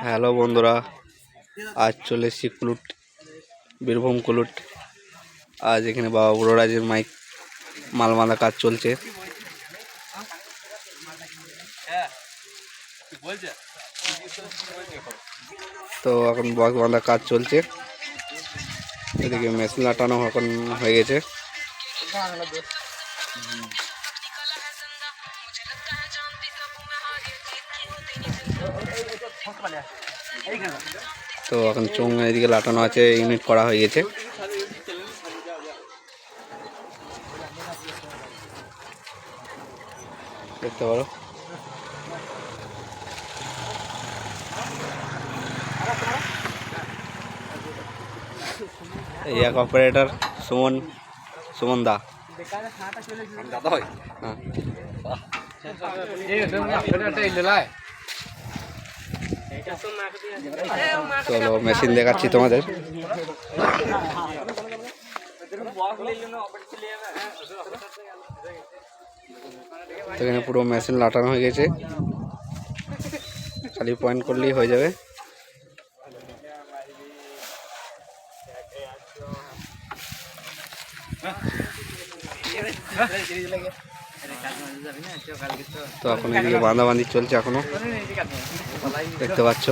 Hello বন্ধুরা, আজ চলে এসেছি কুলুট, বীরভূম কুলুট। আজ এখানে বাবা বুড়োরাজের মাইক মাল বাঁধা কাজ চলছে। তো এখন বক্স বাঁধা কাজ চলছে। এদিকে মেশিন লাটানো এখন হয়ে গেছে। তো এখন চোঙ এদিকে লাটানো আছে, ইউনিট করা হয়ে গেছে। দেখতে পারো এই এক অপারেটর সুমন দা। চলো মেশিন দেখাচ্ছি তোমাদের। এখানে পুরো মেশিন লাটানো হয়ে গেছে, খালি পয়েন্ট করলেই হয়ে যাবে। তো এখন এদিকে বাঁধাবাঁধি চলছে, এখনো দেখতে পাচ্ছ।